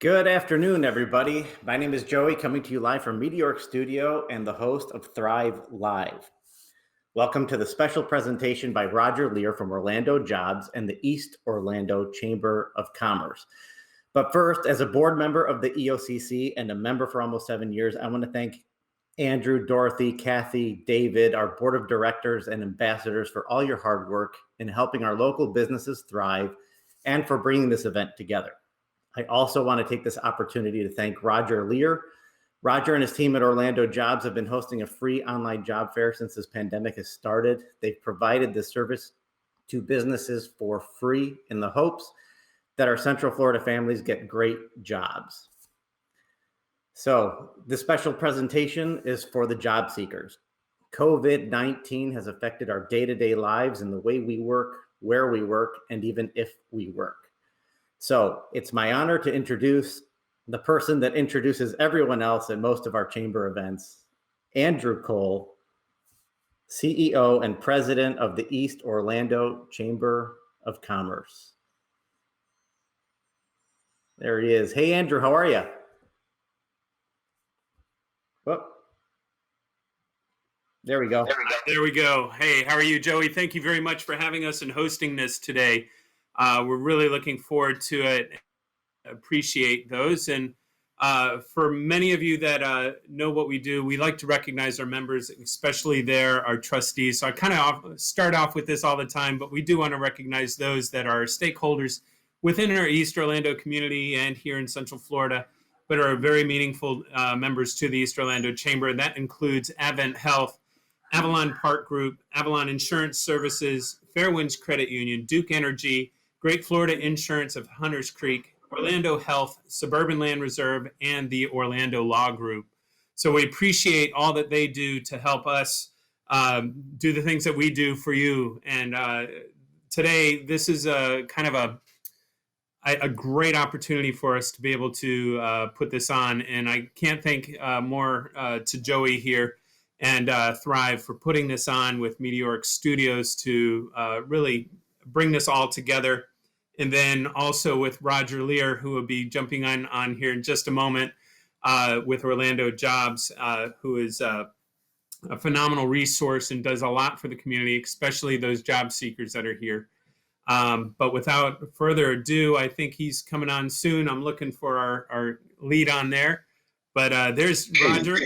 Good afternoon, everybody. My name is Joey, coming to you live from Meteoric Studio and the host of Thrive Live. Welcome to the special presentation by Roger Lear from Orlando Jobs and the East Orlando Chamber of Commerce. But first, as a board member of the EOCC and a member for almost 7 years, I want to thank Andrew, Dorothy, Kathy, David, our board of directors and ambassadors for all your hard work in helping our local businesses thrive and for bringing this event together. I also want to take this opportunity to thank Roger Lear. Roger and his team at Orlando Jobs have been hosting a free online job fair since this pandemic has started. They've provided this service to businesses for free in the hopes that our Central Florida families get great jobs. So this special presentation is for the job seekers. COVID-19 has affected our day-to-day lives and the way we work, where we work, and even if we work. So it's my honor to introduce the person that introduces everyone else at most of our chamber events, Andrew Cole, CEO and President of the East Orlando Chamber of Commerce. There he is. Hey, Andrew, how are you? Oh, there we go. There we go. Hey, how are you, Joey? Thank you very much for having us and hosting this today. We're really looking forward to it. Appreciate those. And for many of you that know what we do, we like to recognize our members, especially our trustees. So I kind of start off with this all the time, but we do want to recognize those that are stakeholders within our East Orlando community and here in Central Florida, but are very meaningful members to the East Orlando Chamber. And that includes Advent Health, Avalon Park Group, Avalon Insurance Services, Fairwinds Credit Union, Duke Energy, Great Florida Insurance of Hunters Creek, Orlando Health, Suburban Land Reserve, and the Orlando Law Group. So we appreciate all that they do to help us do the things that we do for you. And today, this is a kind of a great opportunity for us to be able to put this on. And I can't thank more to Joey here and Thrive for putting this on with Meteoric Studios to really bring this all together. And then also with Roger Lear, who will be jumping on here in just a moment with Orlando Jobs, who is a phenomenal resource and does a lot for the community, especially those job seekers that are here. But without further ado, I think he's coming on soon. I'm looking for our lead on there. But there's Roger.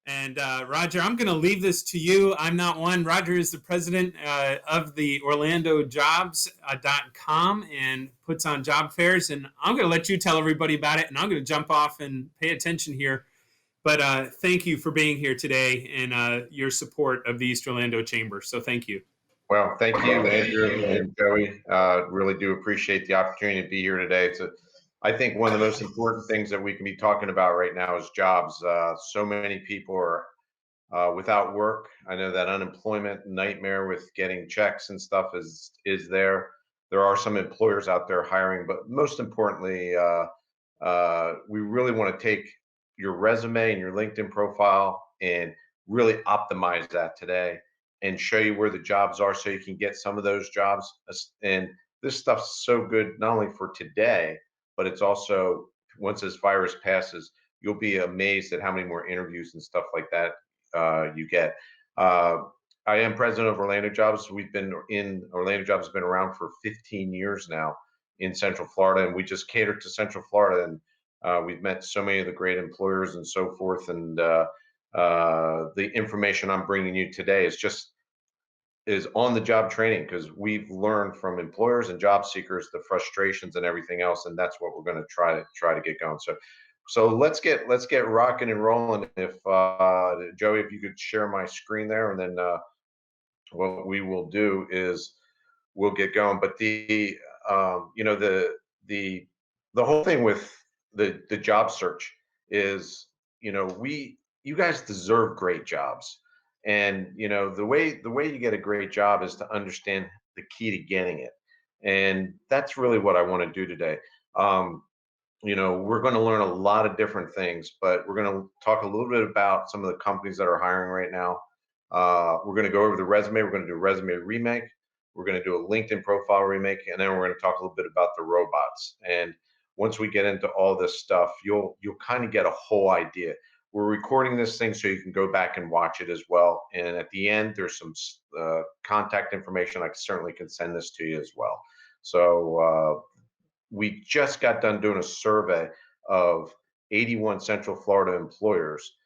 And Roger, I'm going to leave this to you. I'm not one. Roger is the president of the OrlandoJobs.com and puts on job fairs. And I'm going to let you tell everybody about it. And I'm going to jump off and pay attention here. But thank you for being here today and your support of the East Orlando Chamber. So thank you. Well, thank you, Andrew and Joey. Really do appreciate the opportunity to be here today. I think one of the most important things that we can be talking about right now is jobs. So many people are without work. I know that unemployment nightmare with getting checks and stuff is there. There are some employers out there hiring, but most importantly, we really want to take your resume and your LinkedIn profile and really optimize that today and show you where the jobs are so you can get some of those jobs. And this stuff's so good, not only for today, but it's also, once this virus passes, you'll be amazed at how many more interviews and stuff like that you get. I am president of Orlando Jobs. Orlando Jobs has been around for 15 years now in Central Florida, and we just cater to Central Florida. And we've met so many of the great employers and so forth. And the information I'm bringing you today is on the job training, because we've learned from employers and job seekers the frustrations and everything else, and that's what we're going to try to get going. So let's get rocking and rolling. If Joey, if you could share my screen there, and then what we will do is we'll get going. But the whole thing with the job search is, you guys deserve great jobs. And the way you get a great job is to understand the key to getting it, and that's really what I want to do today. We're going to learn a lot of different things, but we're going to talk a little bit about some of the companies that are hiring right now. We're going to go over the resume. We're going to do a resume remake. We're going to do a LinkedIn profile remake, and then we're going to talk a little bit about the robots. And once we get into all this stuff, you'll kind of get a whole idea. We're recording this thing so you can go back and watch it as well. And at the end, there's some contact information. I certainly can send this to you as well. So we just got done doing a survey of 81 Central Florida employers,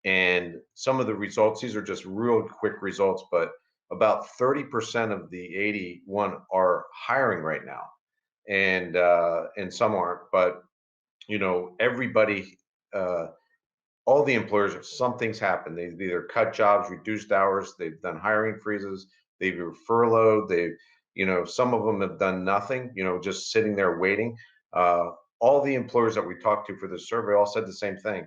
and some of the results, these are just real quick results, but about 30% of the 81 are hiring right now, and some aren't. But everybody, all the employers, something's happened. They've either cut jobs, reduced hours, they've done hiring freezes, they've furloughed, some of them have done nothing, just sitting there waiting. All the employers that we talked to for this survey all said the same thing.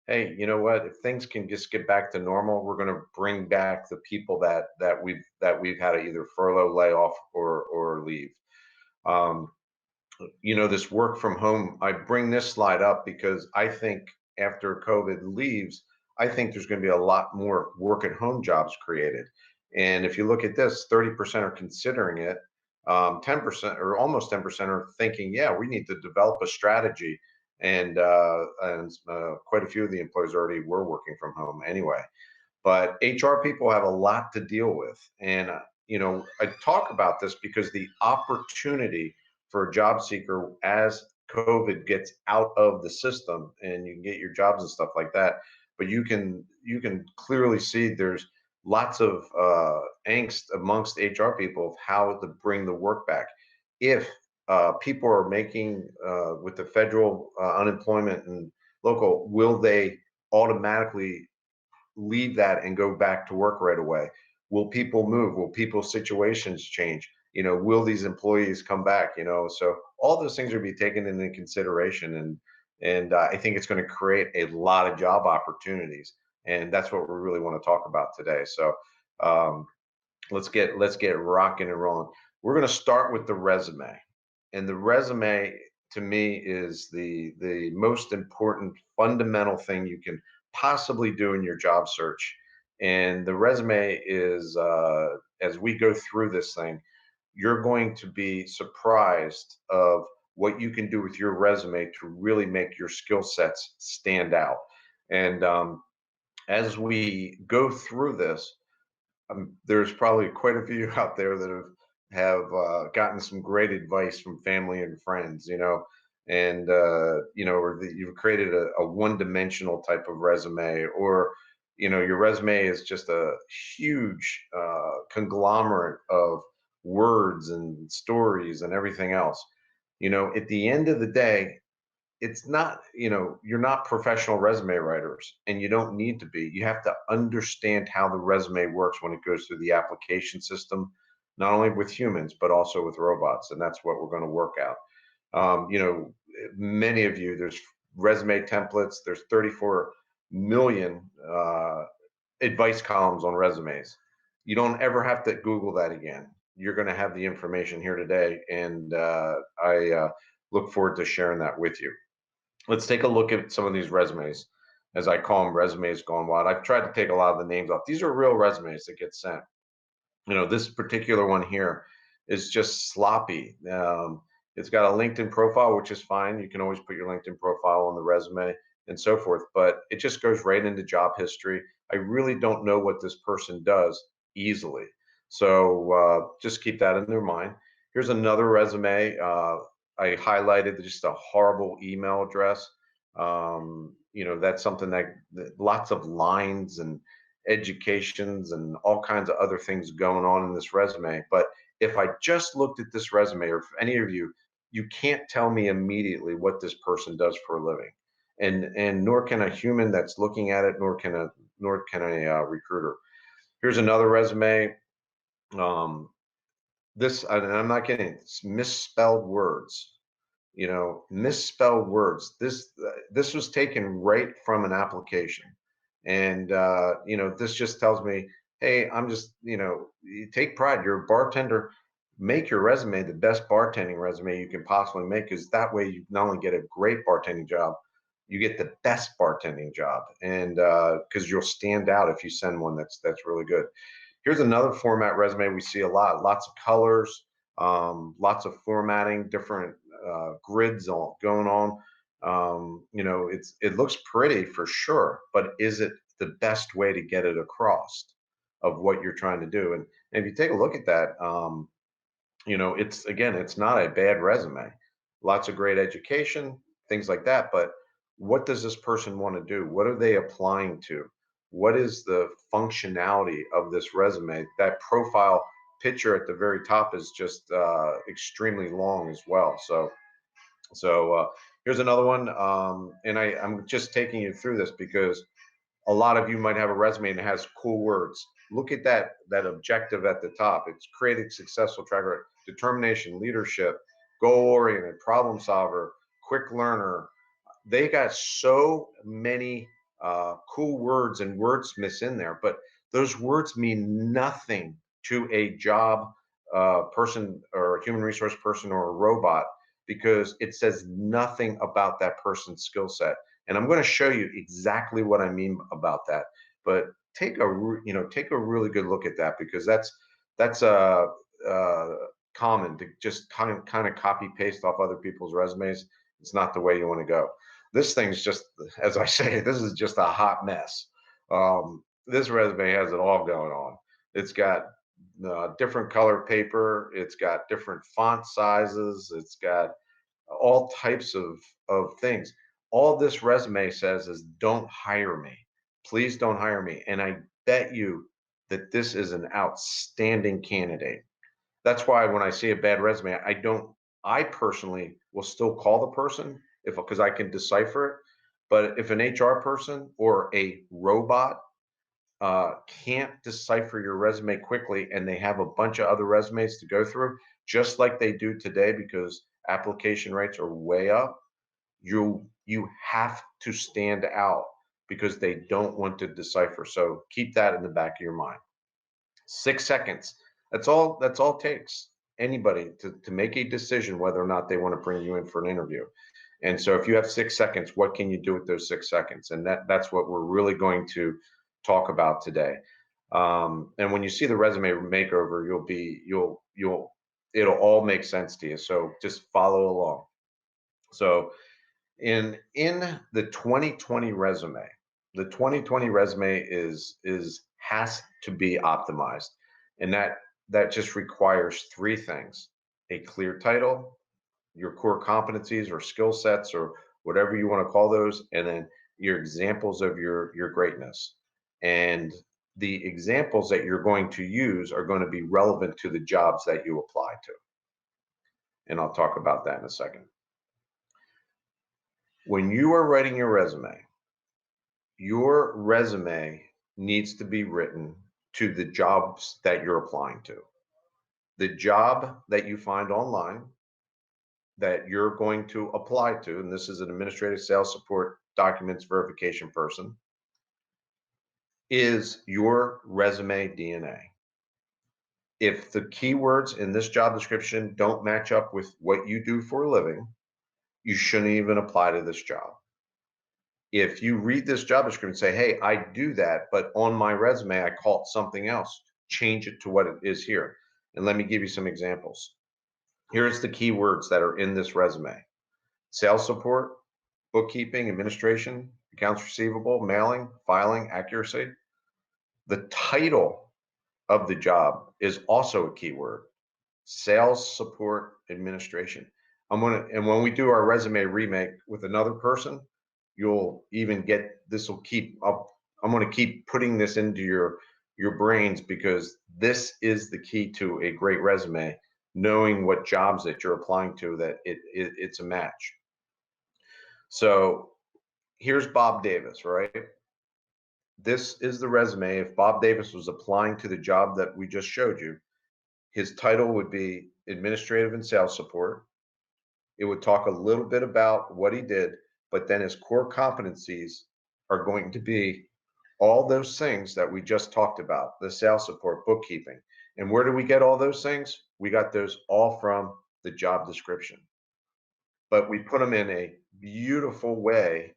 Hey, you know what? If things can just get back to normal, we're going to bring back the people that we've had to either furlough, lay off, or leave. Um, this work from home, I bring this slide up because I think after COVID leaves, I think there's going to be a lot more work at home jobs created. And if you look at this, 30% are considering it. 10% or almost 10% are thinking, yeah, we need to develop a strategy. And quite a few of the employees already were working from home anyway. But HR people have a lot to deal with. And, I talk about this because the opportunity for a job seeker as COVID gets out of the system and you can get your jobs and stuff like that. But you can clearly see there's lots of angst amongst HR people of how to bring the work back. If people are making with the federal unemployment and local, will they automatically leave that and go back to work right away? Will people move? Will people's situations change? Will these employees come back? So all those things are be taken into consideration, and I think it's going to create a lot of job opportunities, and that's what we really want to talk about today. So um, let's get rocking and rolling. We're going to start with the resume, and the resume to me is the most important fundamental thing you can possibly do in your job search. And the resume is, as we go through this thing, you're going to be surprised of what you can do with your resume to really make your skill sets stand out. And as we go through this, there's probably quite a few out there that have gotten some great advice from family and friends, and or you've created a one-dimensional type of resume, or your resume is just a huge conglomerate of words and stories and everything else. At the end of the day, it's not, you're not professional resume writers, and you don't need to be. You have to understand how the resume works when it goes through the application system, not only with humans but also with robots, and that's what we're going to work out. Many of you, there's resume templates, there's 34 million advice columns on resumes. You don't ever have to Google that again. You're going to have the information here today, and I look forward to sharing that with you. Let's take a look at some of these resumes. As I call them, resumes gone wild. I've tried to take a lot of the names off. These are real resumes that get sent. This particular one here is just sloppy. It's got a LinkedIn profile, which is fine. You can always put your LinkedIn profile on the resume and so forth, but it just goes right into job history. I really don't know what this person does easily. So just keep that in their mind. Here's another resume. I highlighted just a horrible email address. That's something that lots of lines and educations and all kinds of other things going on in this resume. But if I just looked at this resume, or if any of you can't tell me immediately what this person does for a living, and nor can a human that's looking at it, nor can a recruiter. Here's another resume. And I'm not kidding. It's misspelled words. Misspelled words. This was taken right from an application, and this just tells me, hey, I'm just, you take pride. You're a bartender. Make your resume the best bartending resume you can possibly make, because that way you not only get a great bartending job, you get the best bartending job, and because you'll stand out if you send one that's really good. Here's another format resume we see a lot. Lots of colors, lots of formatting, different grids all going on. You know, it looks pretty for sure, but is it the best way to get it across of what you're trying to do? And if you take a look at that, you know, it's again, it's not a bad resume. Lots of great education, things like that. But what does this person want to do? What are they applying to? What is the functionality of this resume? That profile picture at the very top is just extremely long as well. So here's another one, and I'm just taking you through this because a lot of you might have a resume and it has cool words. Look at that objective at the top. It's creating successful track record, determination, leadership, goal oriented, problem solver, quick learner. They got so many cool words and wordsmiths in there, but those words mean nothing to a job person or a human resource person or a robot because it says nothing about that person's skill set. And I'm going to show you exactly what I mean about that. But take take a really good look at that because that's common to just kind of copy paste off other people's resumes. It's not the way you want to go. This thing's just, as I say, this is just a hot mess. This resume has it all going on. It's got different color paper. It's got different font sizes. It's got all types of things. All this resume says is don't hire me. Please don't hire me. And I bet you that this is an outstanding candidate. That's why when I see a bad resume, I personally will still call the person because I can decipher it. But if an HR person or a robot can't decipher your resume quickly and they have a bunch of other resumes to go through, just like they do today because application rates are way up, you have to stand out because they don't want to decipher. So keep that in the back of your mind. 6 seconds. That's all it takes anybody to make a decision whether or not they want to bring you in for an interview. And so if you have 6 seconds, what can you do with those 6 seconds? And that's what we're really going to talk about today. And when you see the resume makeover, it'll all make sense to you. So just follow along. So in the 2020 resume, the 2020 resume has to be optimized, and that just requires three things: a clear title, your core competencies or skill sets or whatever you want to call those, and then your examples of your greatness. And the examples that you're going to use are going to be relevant to the jobs that you apply to. And I'll talk about that in a second. When you are writing your resume needs to be written to the jobs that you're applying to. The job that you find online that you're going to apply to, and this is an administrative sales support documents verification person, is your resume DNA. If the keywords in this job description don't match up with what you do for a living, you shouldn't even apply to this job. If you read this job description and say, hey, I do that, but on my resume, I call it something else, change it to what it is here. And let me give you some examples. Here's the keywords that are in this resume: sales support, bookkeeping, administration, accounts receivable, mailing, filing, accuracy. The title of the job is also a keyword: sales support administration. And when we do our resume remake with another person, you'll even get, this will keep up. I'm going to keep putting this into your brains because this is the key to a great resume, knowing what jobs that you're applying to, that it's a match. So here's Bob Davis, right? This is the resume. If Bob Davis was applying to the job that we just showed you, his title would be administrative and sales support. It would talk a little bit about what he did, but then his core competencies are going to be all those things that we just talked about: the sales support, bookkeeping. And where do we get all those things? We got those all from the job description, but we put them in a beautiful way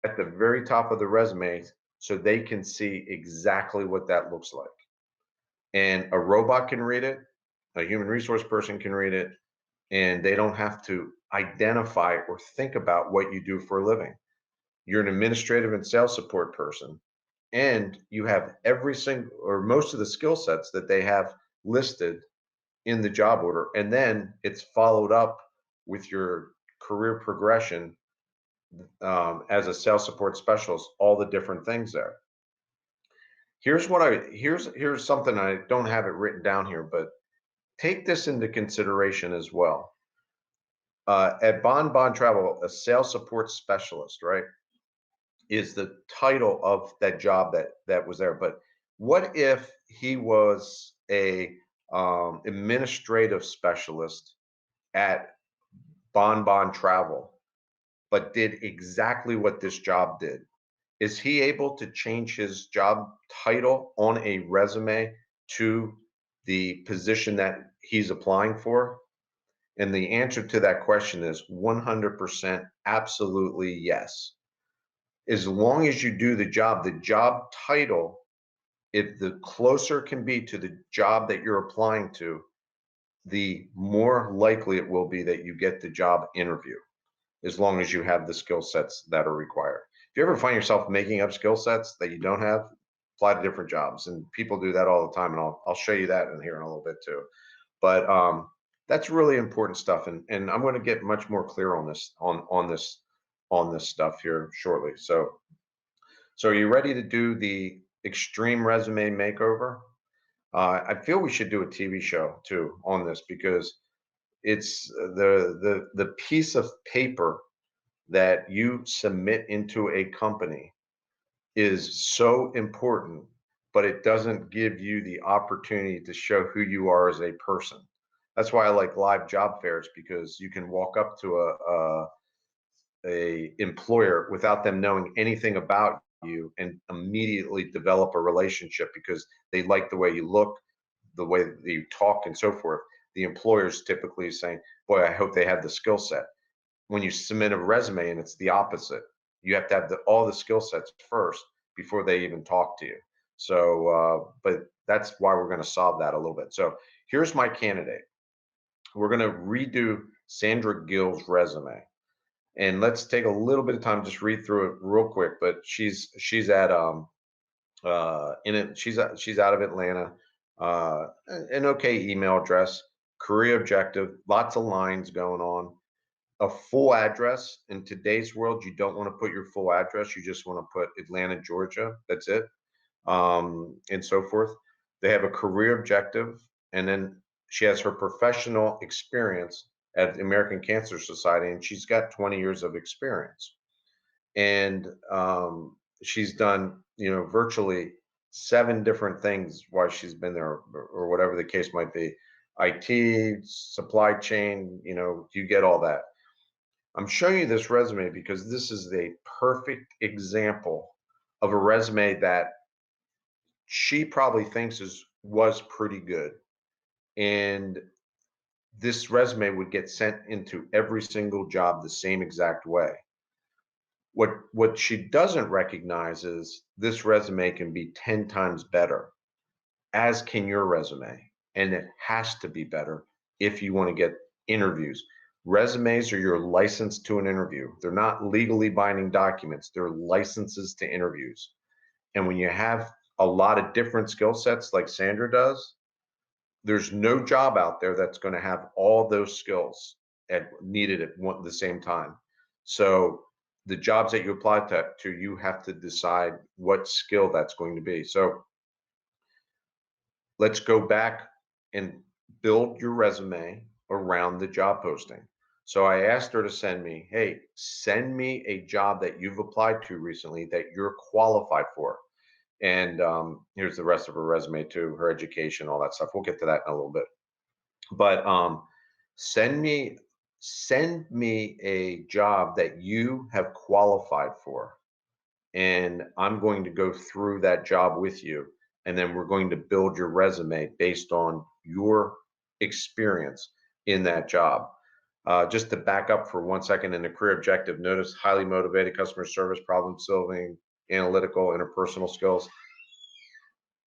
at the very top of the resume so they can see exactly what that looks like. And a robot can read it, a human resource person can read it, and they don't have to identify or think about what you do for a living. You're an administrative and sales support person, and you have every single or most of the skill sets that they have listed in the job order. And then it's followed up with your career progression as a sales support specialist, all the different things there. Here's something. I don't have it written down here, but take this into consideration as well. At Bon Travel, a sales support specialist, right, is the title of that job that was there. But what if he was a administrative specialist at Bon Travel, but did exactly what this job did? Is he able to change his job title on a resume to the position that he's applying for? And the answer to that question is 100% absolutely yes. As long as you do the job title, if the closer it can be to the job that you're applying to, the more likely it will be that you get the job interview, as long as you have the skill sets that are required. If you ever find yourself making up skill sets that you don't have, apply to different jobs. And people do that all the time. And I'll show you that in here in a little bit too. But that's really important stuff. And I'm going to get much more clear on this stuff here shortly. So are you ready to do the extreme resume makeover? I feel we should do a TV show too on this, because it's the piece of paper that you submit into a company is so important, but it doesn't give you the opportunity to show who you are as a person. That's why I like live job fairs, because you can walk up to a employer without them knowing anything about you and immediately develop a relationship because they like the way you look, the way that you talk, and so forth. The employer's typically saying, boy, I hope they have the skill set. When you submit a resume, and it's the opposite, you have to have all the skill sets first before they even talk to you. So but that's why we're going to solve that a little bit. So here's my candidate. We're going to redo Sandra Gill's resume, and let's take a little bit of time, just read through it real quick. But she's at she's out of Atlanta, an okay email address, career objective, lots of lines going on, a full address. In today's world, you don't want to put your full address. You just want to put Atlanta, Georgia. That's it. And so forth. They have a career objective, and then she has her professional experience at the American Cancer Society, and she's got 20 years of experience. And she's done, virtually 7 different things while she's been there, or whatever the case might be. IT, supply chain, you get all that. I'm showing you this resume because this is a perfect example of a resume that she probably thinks was pretty good. And this resume would get sent into every single job the same exact way. What she doesn't recognize is this resume can be 10 times better, as can your resume. And it has to be better if you want to get interviews. Resumes are your license to an interview. They're not legally binding documents. They're licenses to interviews. And when you have a lot of different skill sets like Sandra does, there's no job out there that's going to have all those skills needed at the same time. So the jobs that you apply to, you have to decide what skill that's going to be. So let's go back and build your resume around the job posting. So I asked her to send me a job that you've applied to recently that you're qualified for. And here's the rest of her resume too, her education, all that stuff. We'll get to that in a little bit. But send me a job that you have qualified for, and I'm going to go through that job with you, and then we're going to build your resume based on your experience in that job. Just to back up for 1 second, in the career objective, notice highly motivated, customer service, problem solving, analytical, interpersonal skills.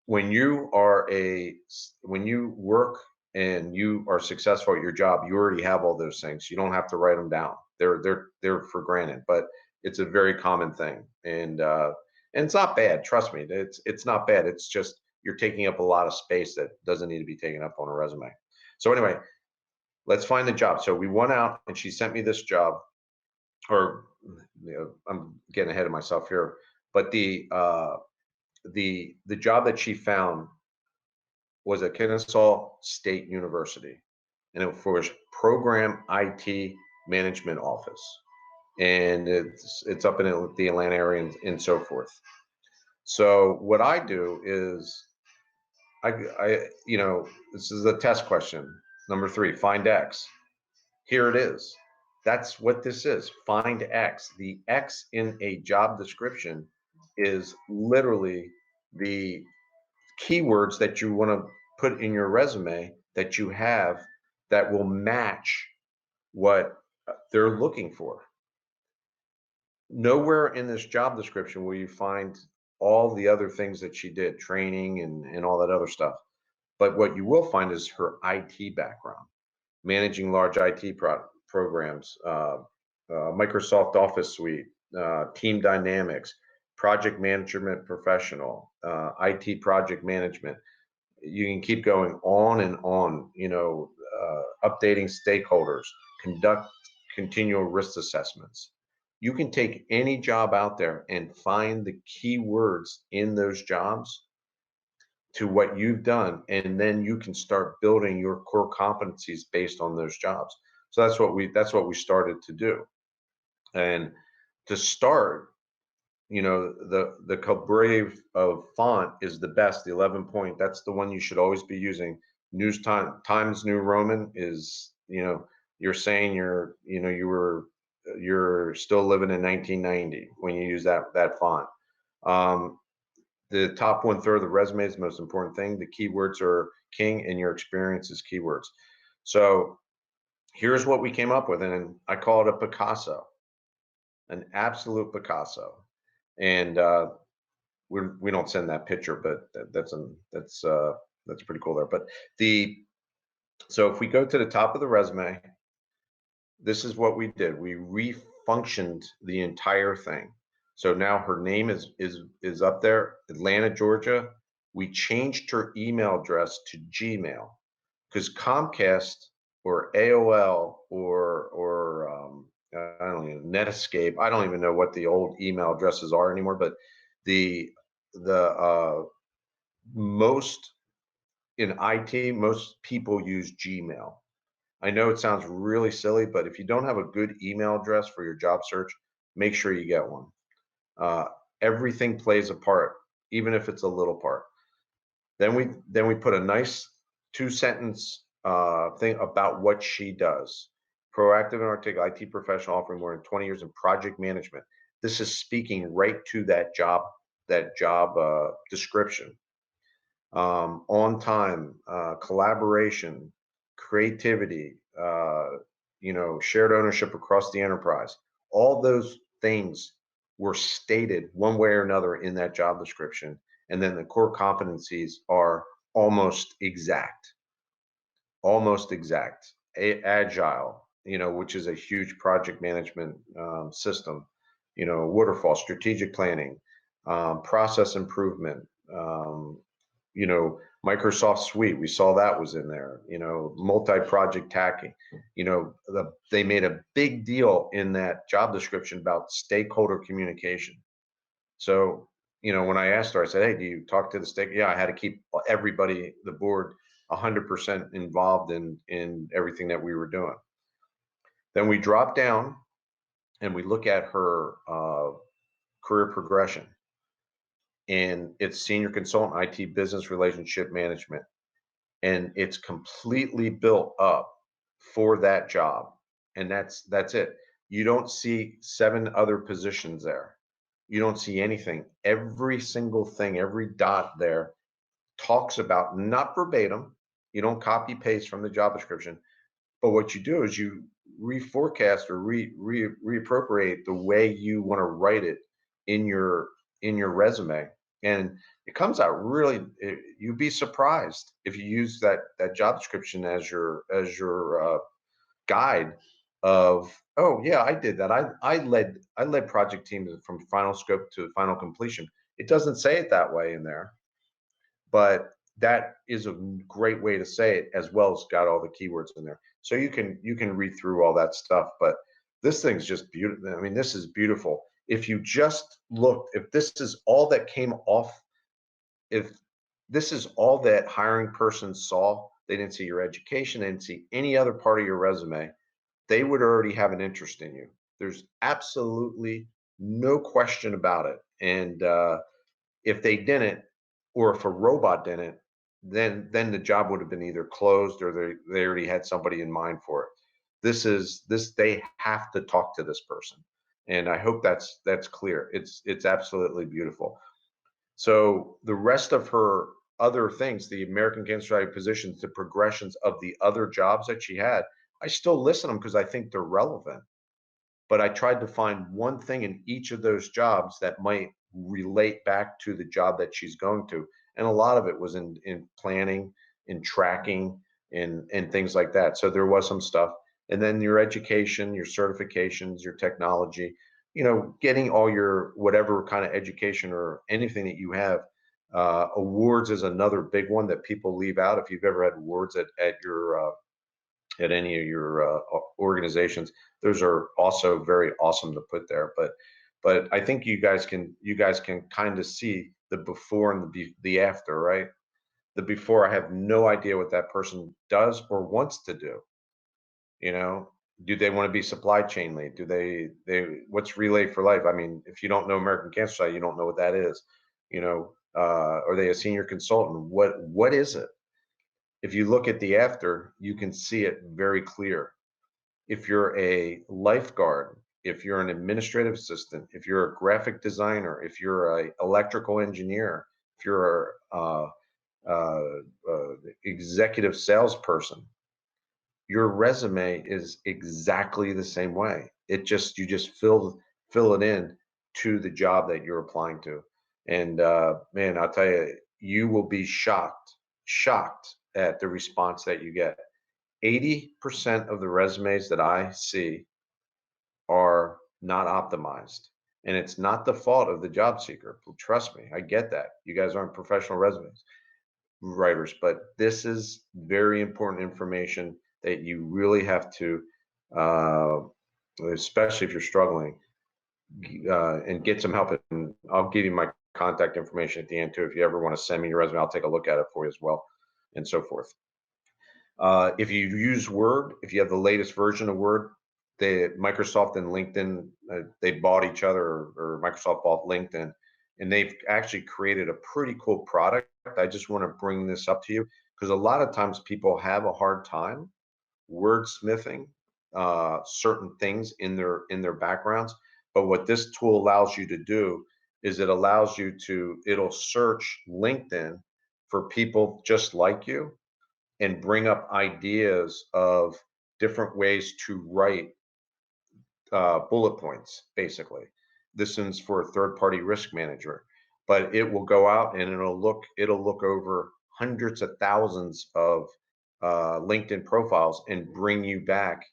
When you work and you are successful at your job, you already have all those things. You don't have to write them down. They're for granted, but it's a very common thing. And it's not bad. Trust me, it's not bad. It's just you're taking up a lot of space that doesn't need to be taken up on a resume. So anyway, let's find the job. So we went out and she sent me this job, or I'm getting ahead of myself here, but the job that she found was at Kennesaw State University, and it was program IT management office, and it's up in the Atlanta area and so forth. So what I do is this is a test question. Number 3, find X. Here it is. That's what this is. Find X. The X in a job description is literally the keywords that you want to put in your resume that you have that will match what they're looking for. Nowhere in this job description will you find all the other things that she did, training and all that other stuff. But what you will find is her IT background, managing large IT programs, Microsoft Office Suite, Team Dynamics, project management professional, IT project management. You can keep going on and on, updating stakeholders, conduct continual risk assessments. You can take any job out there and find the keywords in those jobs to what you've done, and then you can start building your core competencies based on those jobs. So that's what we started to do. And to start, the Brave of font is the best, the 11 point. That's the one you should always be using. Times New Roman is, you're saying you're still living in 1990 when you use that font. The top 1/3 of the resume is the most important thing. The keywords are king, and your experience is keywords. So here's what we came up with, and I call it a Picasso, an absolute Picasso. And we don't send that picture, but that's pretty cool there. But so if we go to the top of the resume, this is what we did. We refunctioned the entire thing. So now her name is up there, Atlanta, Georgia. We changed her email address to Gmail because Comcast or AOL or I don't even Netscape. I don't even know what the old email addresses are anymore. But the most in IT, most people use Gmail. I know it sounds really silly, but if you don't have a good email address for your job search, make sure you get one. Everything plays a part, even if it's a little part. Then we put a nice 2-sentence thing about what she does. Proactive and articulate IT professional offering more than 20 years in project management. This is speaking right to that job description. On time, collaboration, creativity, shared ownership across the enterprise. All those things were stated one way or another in that job description. And then the core competencies are almost exact. Agile, which is a huge project management system, waterfall, strategic planning, process improvement, Microsoft Suite, we saw that was in there, multi-project tacking, they made a big deal in that job description about stakeholder communication. So, when I asked her, I said, hey, do you talk to the stake? Yeah, I had to keep everybody, the board, 100% involved in everything that we were doing. Then we drop down and we look at her career progression. And it's senior consultant, IT business relationship management. And it's completely built up for that job. And that's it. You don't see 7 other positions there. You don't see anything. Every single thing, every dot there talks about, not verbatim, you don't copy paste from the job description, but what you do is you reforecast or reappropriate the way you want to write it in your resume And it comes out really, you'd be surprised if you use that job description as your guide of, oh yeah, I did that. I led project teams from final scope to final completion. It doesn't say it that way in there, but that is a great way to say it, as well as got all the keywords in there. So you can read through all that stuff. But this thing's just beautiful. I mean, this is beautiful. If you just looked, if this is all that came off, if this is all that hiring person saw, they didn't see your education, they didn't see any other part of your resume, they would already have an interest in you. There's absolutely no question about it. And if they didn't, or if a robot didn't, then the job would have been either closed, or they already had somebody in mind for it. This they have to talk to this person. And I hope that's clear. It's absolutely beautiful. So the rest of her other things, the American Cancer Society positions, the progressions of the other jobs that she had, I still listen to them because I think they're relevant. But I tried to find one thing in each of those jobs that might relate back to the job that she's going to. And a lot of it was in planning, in tracking, and things like that. So there was some stuff. And then your education, your certifications, your technology, getting all your whatever kind of education or anything that you have. Awards is another big one that people leave out. If you've ever had awards at any of your organizations, those are also very awesome to put there. But I think you guys can kind of see the before and the after, right? The before, I have no idea what that person does or wants to do. You know, do they want to be supply chain lead? Do they what's Relay for Life? I mean, if you don't know American Cancer Society, you don't know what that is. Are they a senior consultant? What is it? If you look at the after, you can see it very clear. If you're a lifeguard, if you're an administrative assistant, if you're a graphic designer, if you're a electrical engineer, if you're uh, executive salesperson, your resume is exactly the same way. You just fill it in to the job that you're applying to. And man, I'll tell you, you will be shocked at the response that you get. 80% of the resumes that I see are not optimized. And it's not the fault of the job seeker. Trust me, I get that. You guys aren't professional resumes writers, but this is very important information that you really have to, uh, especially if you're struggling, and get some help. And I'll give you my contact information at the end too. If you ever want to send me your resume, I'll take a look at it for you as well, and so forth. If you use Word, if you have the latest version of Word, Microsoft and LinkedIn, they bought each other, or Microsoft bought LinkedIn, and they've actually created a pretty cool product. I just want to bring this up to you because a lot of times people have a hard time wordsmithing certain things in their backgrounds. But what this tool allows you to do is it'll search LinkedIn for people just like you, and bring up ideas of different ways to write bullet points, basically. This one's for a third-party risk manager, but it will go out and it'll look over hundreds of thousands of LinkedIn profiles and bring you back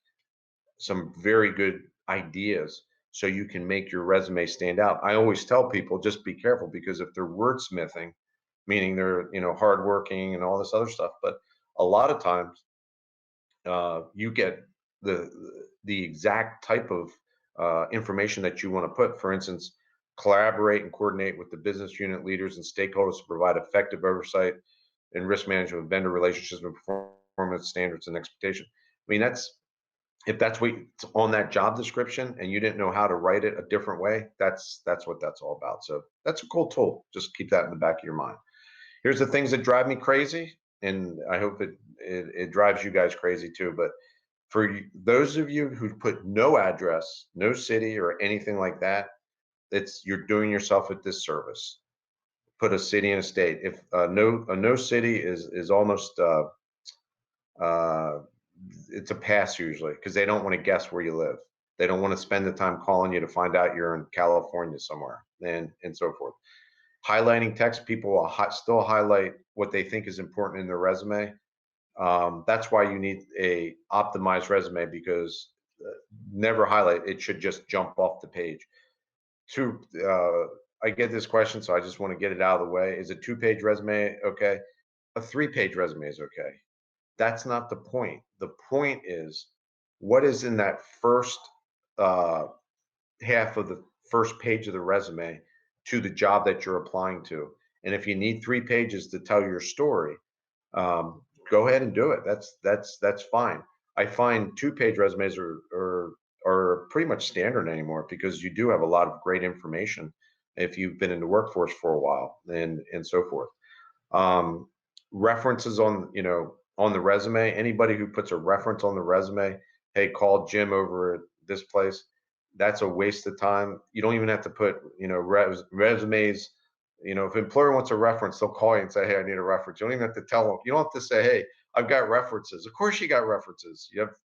some very good ideas so you can make your resume stand out. I always tell people, just be careful, because if they're wordsmithing, meaning they're hardworking and all this other stuff, but a lot of times you get the the exact type of information that you want to put. For instance, collaborate and coordinate with the business unit leaders and stakeholders to provide effective oversight and risk management of vendor relationships and performance standards and expectation. I mean, if that's what's on that job description and you didn't know how to write it a different way, that's what that's all about. So that's a cool tool. Just keep that in the back of your mind. Here's the things that drive me crazy, and I hope it drives you guys crazy too. But for those of you who put no address, no city, or anything like that, you're doing yourself a disservice. Put a city and a state. If no city is almost uh, it's a pass usually, because they don't want to guess where you live. They don't want to spend the time calling you to find out you're in California somewhere, and so forth. Highlighting text, people will still highlight what they think is important in their resume. That's why you need a optimized resume, because never highlight. It should just jump off the page. Two, I get this question, so I just want to get it out of the way. Is a 2-page resume okay? A 3-page resume is okay. That's not the point. The point is what is in that first uh, half of the first page of the resume to the job that you're applying to. And if you need 3 pages to tell your story, um, go ahead and do it. That's fine. I find 2-page resumes are pretty much standard anymore, because you do have a lot of great information if you've been in the workforce for a while, and so forth. Um, References on, on the resume. Anybody who puts a reference on the resume, hey, call Jim over at this place, that's a waste of time. You don't even have to put, resumes. If an employer wants a reference, they'll call you and say, hey, I need a reference. You don't even have to tell them. You don't have to say, hey, I've got references. Of course you got references. You have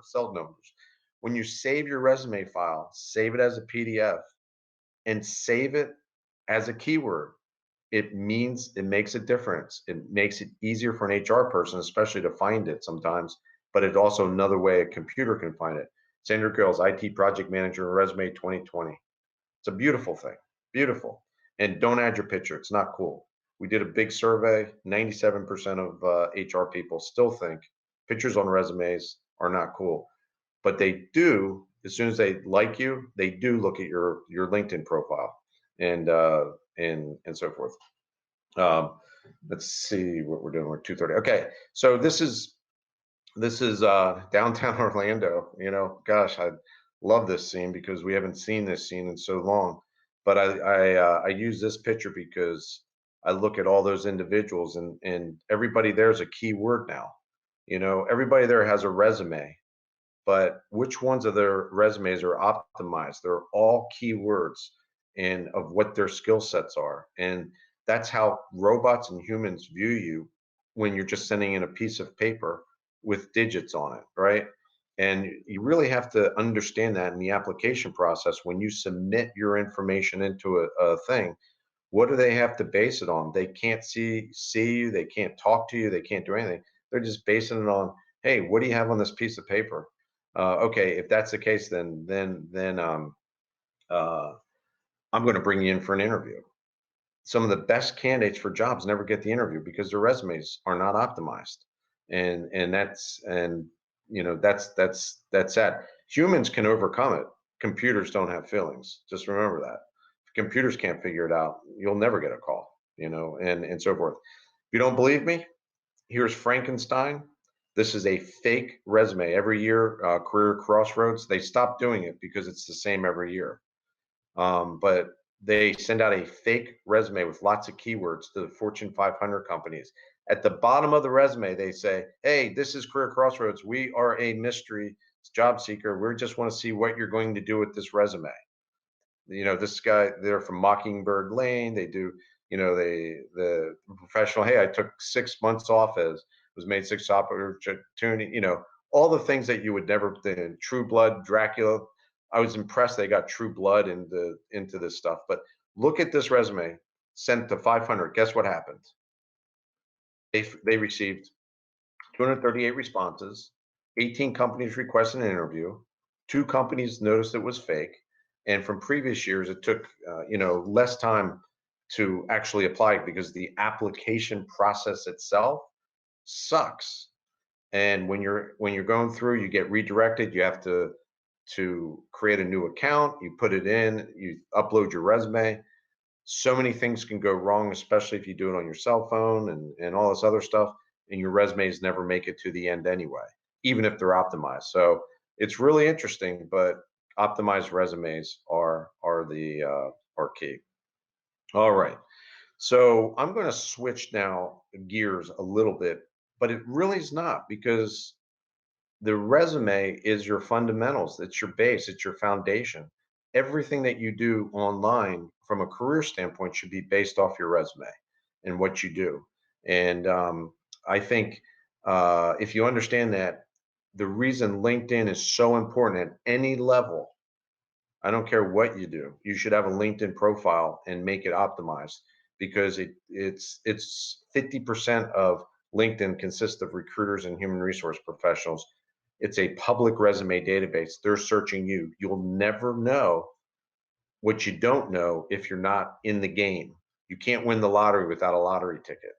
cell numbers. When you save your resume file, save it as a PDF and save it as a keyword. It makes a difference. It makes it easier for an HR person, especially to find it sometimes, but it's also another way a computer can find it. Sandra Girls, IT project manager, resume 2020. It's a beautiful thing, beautiful. And don't add your picture. It's not cool. We did a big survey. 97% of HR people still think pictures on resumes are not cool, but they do. As soon as they like you, they do look at your LinkedIn profile, and so forth. Um, let's see what we're doing. We're 2:30. Okay, so this is downtown Orlando. Gosh, I love this scene because we haven't seen this scene in so long. But I use this picture because I look at all those individuals, and everybody there is a key word now. Everybody there has a resume, but which ones of their resumes are optimized? They're all keywords and of what their skill sets are. And that's how robots and humans view you when you're just sending in a piece of paper with digits on it, right? And you really have to understand that in the application process. When you submit your information into a thing, what do they have to base it on? They can't see you, they can't talk to you, they can't do anything. They're just basing it on, hey, what do you have on this piece of paper? Okay, if that's the case, then uh, I'm going to bring you in for an interview. Some of the best candidates for jobs never get the interview because their resumes are not optimized, and that's sad. Humans can overcome it. Computers don't have feelings. Just remember that. If computers can't figure it out, you'll never get a call. And so forth. If you don't believe me, here's Frankenstein. This is a fake resume. Every year, Career Crossroads, they stop doing it because it's the same every year. But they send out a fake resume with lots of keywords to the Fortune 500 companies. At the bottom of the resume, they say, hey, this is Career Crossroads. We are a mystery job seeker. We just want to see what you're going to do with this resume. This guy, they're from Mockingbird Lane. They do, the professional, hey, I took 6 months off as was made 6 opportunity, all the things that you would never, the True Blood, Dracula. I was impressed they got True Blood into this stuff. But look at this resume sent to 500. Guess what happened? They received 238 responses. 18 companies requested an interview. 2 companies noticed it was fake. And from previous years, it took less time to actually apply because the application process itself sucks. And when you're going through, you get redirected. You have to create a new account. You put it in. You upload your resume. So many things can go wrong, especially if you do it on your cell phone and all this other stuff. And your resumes never make it to the end anyway, even if they're optimized. So it's really interesting, but optimized resumes are key. All right. So I'm going to switch now gears a little bit, but it really is not, because the resume is your fundamentals. It's your base. It's your foundation. Everything that you do online from a career standpoint should be based off your resume and what you do. And I think if you understand that, the reason LinkedIn is so important at any level, I don't care what you do, you should have a LinkedIn profile and make it optimized, because it's 50% of LinkedIn consists of recruiters and human resource professionals. It's a public resume database. They're searching you. You'll never know what you don't know if you're not in the game. You can't win the lottery without a lottery ticket.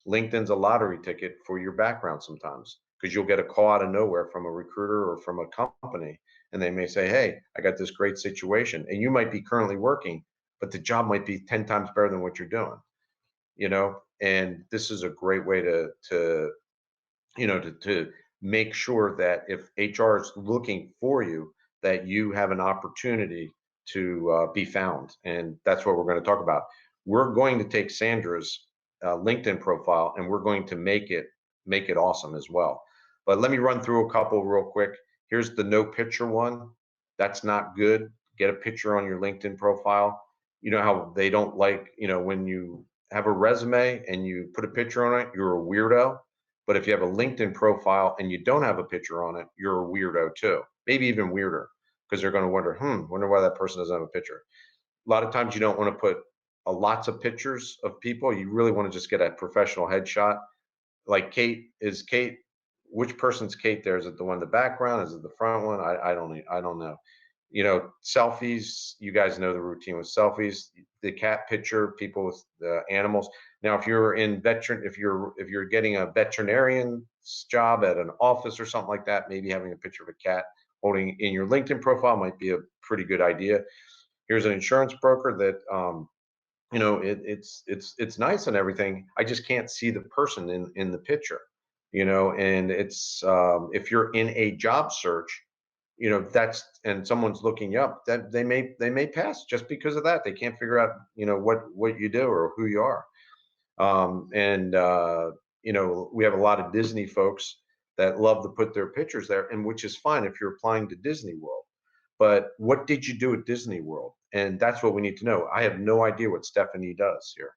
LinkedIn's a lottery ticket for your background sometimes, because you'll get a call out of nowhere from a recruiter or from a company, and they may say, "Hey, I got this great situation," and you might be currently working, but the job might be 10 times better than what you're doing. And this is a great way to make sure that if HR is looking for you, that you have an opportunity to be found. And that's what we're going to talk about. We're going to take Sandra's LinkedIn profile and we're going to make it awesome as well. But let me run through a couple real quick. Here's the no picture one. That's not good. Get a picture on your LinkedIn profile. You know how they don't like, when you have a resume and you put a picture on it, you're a weirdo. But if you have a LinkedIn profile and you don't have a picture on it, you're a weirdo too. Maybe even weirder, because they're going to wonder why that person doesn't have a picture. A lot of times you don't want to put lots of pictures of people. You really want to just get a professional headshot. Like Kate, which person's Kate there? Is it the one in the background? Is it the front one? I don't know. Selfies, you guys know the routine with selfies, the cat picture, people with the animals. Now, if you're getting a veterinarian's job at an office or something like that, maybe having a picture of a cat holding in your LinkedIn profile might be a pretty good idea. Here's an insurance broker that, it's nice and everything. I just can't see the person in the picture, and it's, if you're in a job search, and someone's looking you up, that they may pass just because of that. They can't figure out, what you do or who you are. And we have a lot of Disney folks that love to put their pictures there, and which is fine if you're applying to Disney World. But what did you do at Disney World? And that's what we need to know. I have no idea what Stephanie does here,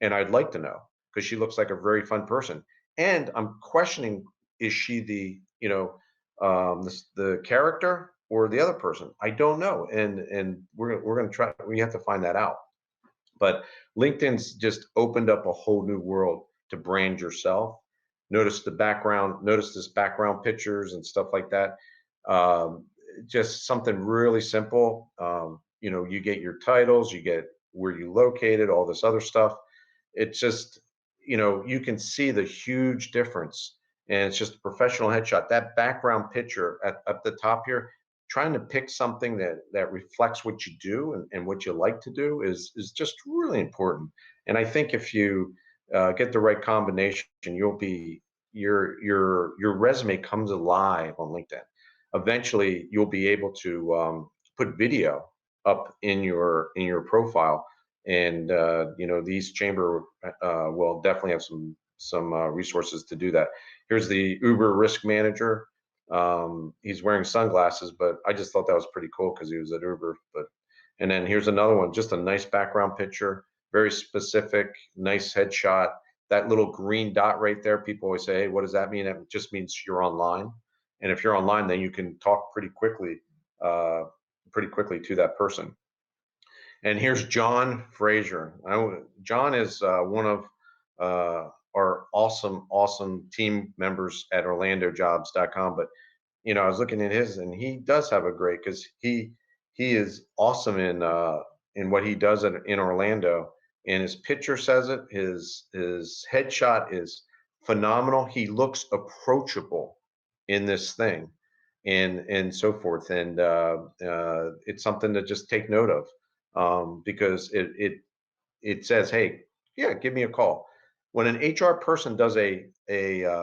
and I'd like to know, because she looks like a very fun person. And I'm questioning, is she the character or the other person? I don't know, and we're going to try. We have to find that out. But LinkedIn's just opened up a whole new world to brand yourself. Notice this background pictures and stuff like that. Um, just something really simple. You get your titles, you get where you located, all this other stuff. It's just, you can see the huge difference. And it's just a professional headshot. That background picture at the top here, trying to pick something that reflects what you do and what you like to do is just really important. And I think if you get the right combination, your resume comes alive on LinkedIn. Eventually, you'll be able to put video up in your profile, and these chamber will definitely have some resources to do that. Here's the Uber risk manager. He's wearing sunglasses, but I just thought that was pretty cool because he was at Uber. And then here's another one, just a nice background picture, very specific, nice headshot. That little green dot right there, people always say, "Hey, what does that mean?" It just means you're online. And if you're online, then you can talk uh, pretty quickly to that person. And here's John Frazier. John is one of our awesome team members at OrlandoJobs.com. But I was looking at his, and he does have a great, because he is awesome in what he does in Orlando. And his picture says it. His headshot is phenomenal. He looks approachable in this thing, and so forth. And it's something to just take note of, because it says, "Hey, yeah, give me a call." When an HR person does a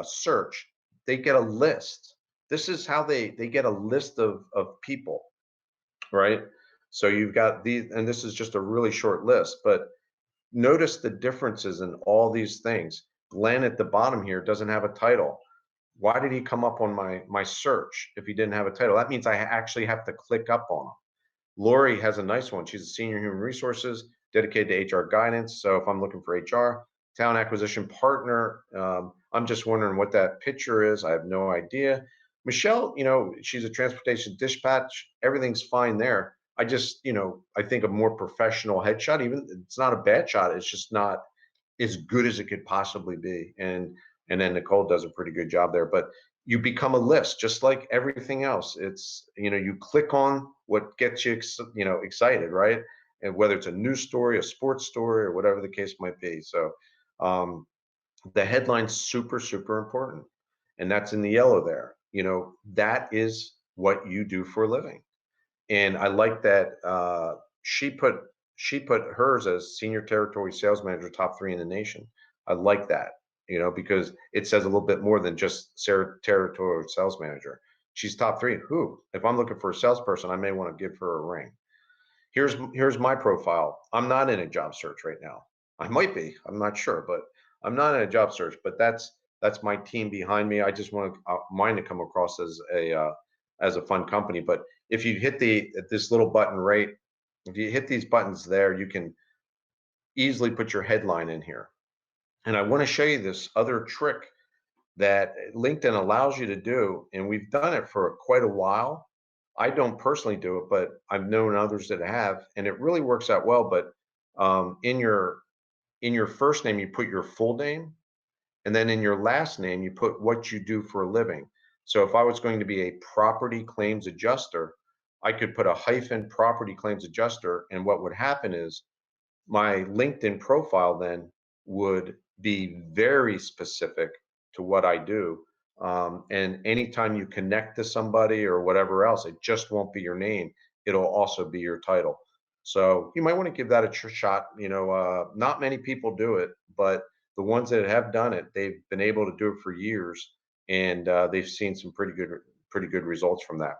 search, they get a list. This is how they get a list of people, right? So you've got these, and this is just a really short list, but notice the differences in all these things. Glenn at the bottom here doesn't have a title. Why did he come up on my search if he didn't have a title? That means I actually have to click up on him. Lori has a nice one. She's a senior human resources dedicated to HR guidance. So if I'm looking for HR, talent acquisition partner, I'm just wondering what that picture is. I have no idea. Michelle, she's a transportation dispatch. Everything's fine there. I just, I think a more professional headshot, even it's not a bad shot. It's just not as good as it could possibly be. And then Nicole does a pretty good job there. But you become a list, just like everything else. It's, you click on what gets you, excited, right? And whether it's a news story, a sports story, or whatever the case might be. So um, the headline's super, super important. And that's in the yellow there. That is what you do for a living. And I like that she put she put hers as senior territory sales manager, top 3 in the nation. I like that, because it says a little bit more than just territorial sales manager. She's top 3. Who? If I'm looking for a salesperson, I may want to give her a ring. Here's my profile. I'm not in a job search right now. I might be. I'm not sure, but I'm not in a job search. But that's my team behind me. I just want mine to come across as a fun company. But if you hit this little button right, if you hit these buttons there, you can easily put your headline in here. And I want to show you this other trick that LinkedIn allows you to do, and we've done it for quite a while. I don't personally do it, but I've known others that have, and it really works out well. But in your first name, you put your full name, and then in your last name, you put what you do for a living. So if I was going to be a property claims adjuster, I could put a hyphen property claims adjuster, and what would happen is my LinkedIn profile then would be very specific to what I do. And anytime you connect to somebody or whatever else, it just won't be your name. It'll also be your title. So you might want to give that a shot. Not many people do it, but the ones that have done it, they've been able to do it for years, and they've seen some pretty good results from that.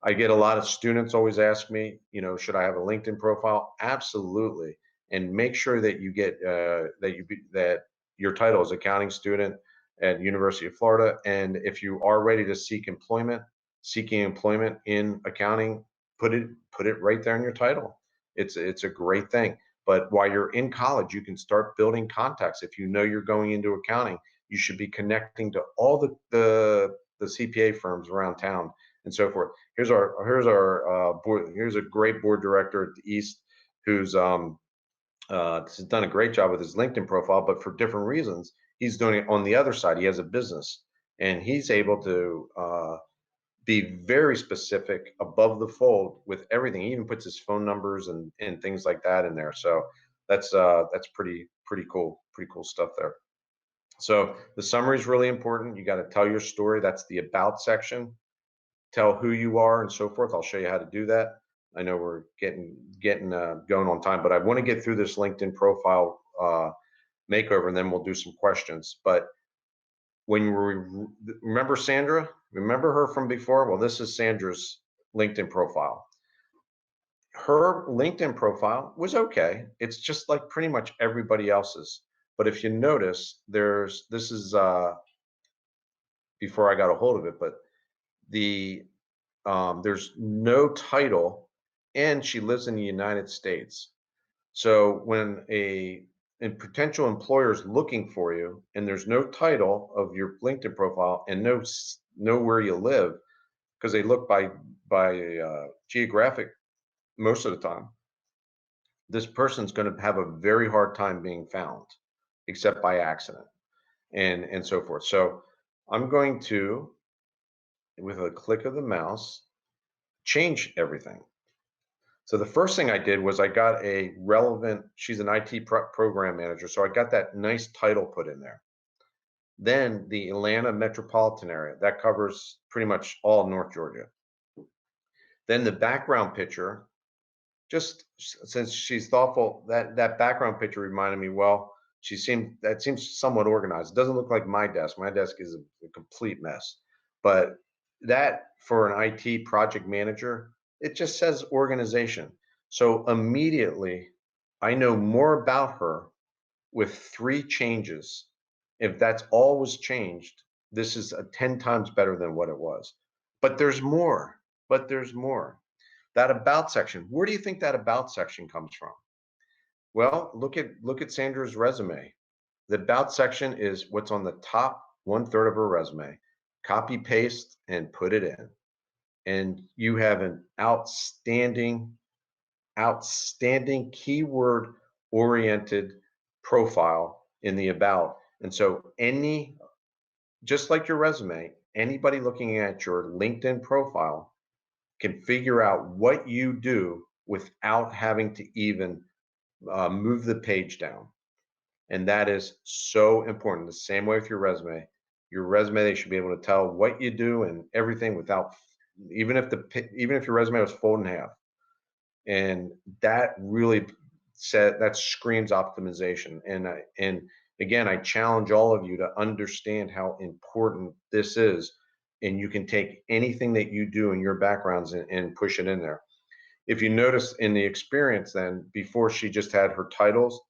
I get a lot of students always ask me, should I have a LinkedIn profile? Absolutely. And make sure that you get that your title is accounting student at University of Florida. And if you are ready to seeking employment in accounting, put it right there in your title. It's a great thing. But while you're in college, you can start building contacts. If you know you're going into accounting, you should be connecting to all the CPA firms around town and so forth. Here's our board. Here's a great board director at the East who's has done a great job with his LinkedIn profile, but for different reasons, he's doing it on the other side. He has a business, and he's able to be very specific above the fold with everything. He even puts his phone numbers and things like that in there. So that's pretty cool stuff there. So the summary is really important. You got to tell your story. That's the about section. Tell who you are and so forth. I'll show you how to do that. I know we're getting going on time, but I want to get through this LinkedIn profile makeover, and then we'll do some questions. But when we remember Sandra, remember her from before? Well, this is Sandra's LinkedIn profile. Her LinkedIn profile was okay. It's just like pretty much everybody else's. But if you notice, this is before I got a hold of it, but there's no title, and she lives in the United States. So when a potential employer is looking for you, and there's no title of your LinkedIn profile and know where you live, because they look by geographic most of the time, this person's going to have a very hard time being found, except by accident, and so forth. So I'm going to, with a click of the mouse, change everything. So the first thing I did was I got a relevant, she's an IT program manager, so I got that nice title put in there. Then the Atlanta metropolitan area, that covers pretty much all North Georgia. Then the background picture, just since she's thoughtful, that background picture reminded me, well, that seems somewhat organized. It doesn't look like my desk. My desk is a complete mess. But that, for an IT project manager, it just says organization. So immediately I know more about her with 3 changes. If that's all was changed, this is 10 times better than what it was. But there's more. That about section, where do you think that about section comes from? Well, look at Sandra's resume. The about section is what's on the top 1/3 of her resume. Copy paste and put it in. and you have an outstanding keyword oriented profile in the about. And so just like your resume, anybody looking at your LinkedIn profile can figure out what you do without having to even move the page down. And that is so important. The same way with your resume. Your resume, they should be able to tell what you do and everything without, even if your resume was folded in half. And that really that screams optimization. And again, I challenge all of you to understand how important this is. And you can take anything that you do in your backgrounds and push it in there. If you notice in the experience, then before she just had her titles,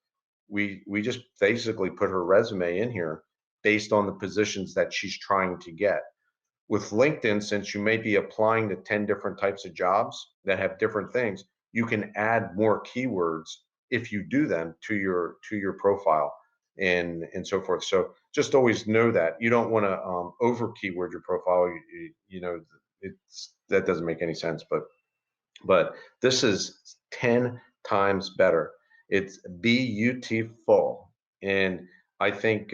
we just basically put her resume in here based on the positions that she's trying to get. With LinkedIn, since you may be applying to 10 different types of jobs that have different things, you can add more keywords if you do them to your profile and so forth. So just always know that you don't want to over keyword your profile. You know, that doesn't make any sense, but this is 10 times better. It's beautiful. And I think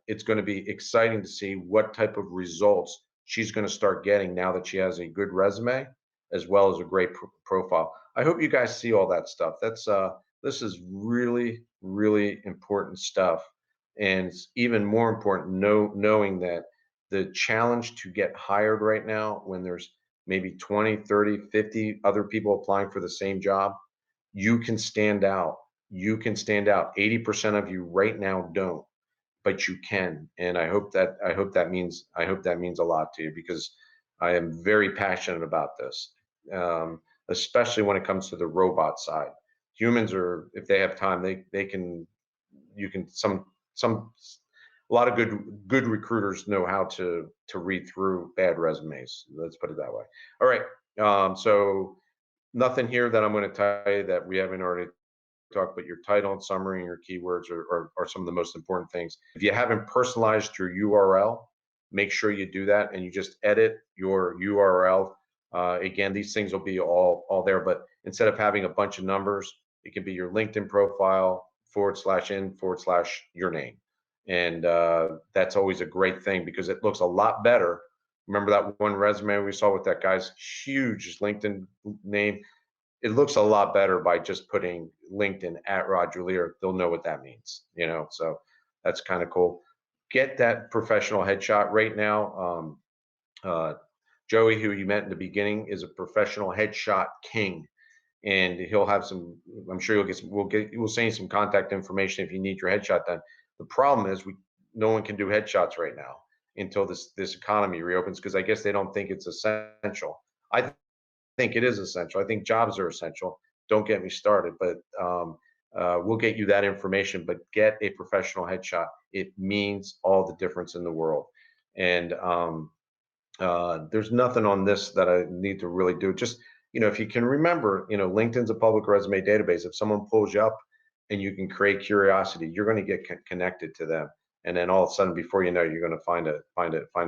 it's going to be exciting to see what type of results she's going to start getting now that she has a good resume as well as a great profile. I hope you guys see all that stuff. This is really, really important stuff. And it's even more important knowing that the challenge to get hired right now when there's maybe 20, 30, 50 other people applying for the same job, you can stand out. You can stand out. 80% of you right now don't, but you can. And I hope that means a lot to you because I am very passionate about this, especially when it comes to the robot side. Humans are, if they have time, they can, you can, some a lot of good recruiters know how to read through bad resumes. Let's put it that way. All right. So nothing here that I'm going to tell you that we haven't already talked, but your title and summary and your keywords are some of the most important things. If you haven't personalized your URL, make sure you do that and you just edit your URL. Again, these things will be all there, but instead of having a bunch of numbers, it can be your LinkedIn profile /in/your name. And that's always a great thing because it looks a lot better. Remember that one resume we saw with that guy's huge LinkedIn name? It looks a lot better by just putting LinkedIn at Roger Lear. They'll know what that means, so that's kind of cool. Get that professional headshot right now. Joey, who you met in the beginning, is a professional headshot king, and he'll have some. I'm sure we'll send you some contact information if you need your headshot done. The problem is no one can do headshots right now until this economy reopens because I guess they don't think it's essential. I think it is essential. I think jobs are essential. Don't get me started, but we'll get you that information. But get a professional headshot. It means all the difference in the world. And there's nothing on this that I need to really do. Just if you can remember, LinkedIn's a public resume database. If someone pulls you up and you can create curiosity, you're going to get connected to them, and then all of a sudden, before you know, you're going to find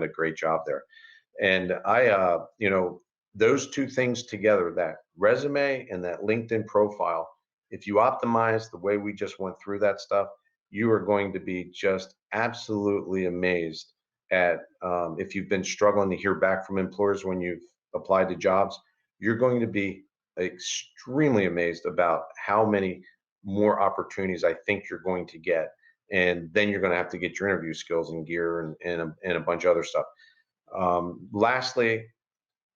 a great job there. And those two things together, that resume and that LinkedIn profile, if you optimize the way we just went through that stuff, you are going to be just absolutely amazed at if you've been struggling to hear back from employers when you've applied to jobs, you're going to be extremely amazed about how many more opportunities I think you're going to get. And then you're going to have to get your interview skills and gear and a bunch of other stuff. Lastly,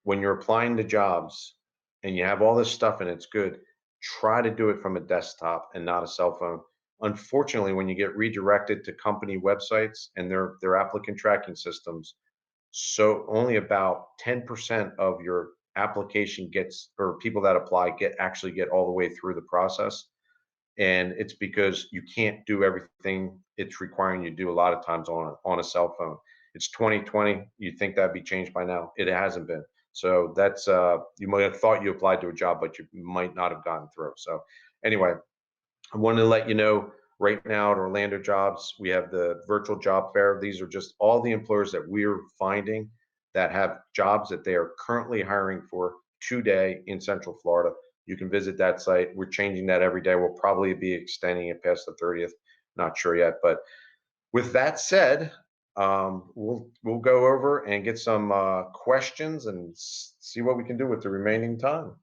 when you're applying to jobs and you have all this stuff and it's good, try to do it from a desktop and not a cell phone. Unfortunately, when you get redirected to company websites and their applicant tracking systems, so only about 10% of your application or people that apply actually get all the way through the process. And it's because you can't do everything it's requiring you to do a lot of times on a cell phone. It's 2020. You'd think that'd be changed by now. It hasn't been. So that's you might have thought you applied to a job, but you might not have gotten through. So anyway, I wanted to let you know right now at Orlando Jobs, we have the virtual job fair. These are just all the employers that we're finding that have jobs that they are currently hiring for today in Central Florida. You can visit that site. We're changing that every day. We'll probably be extending it past the 30th. Not sure yet, but with that said, we'll go over and get some questions and see what we can do with the remaining time.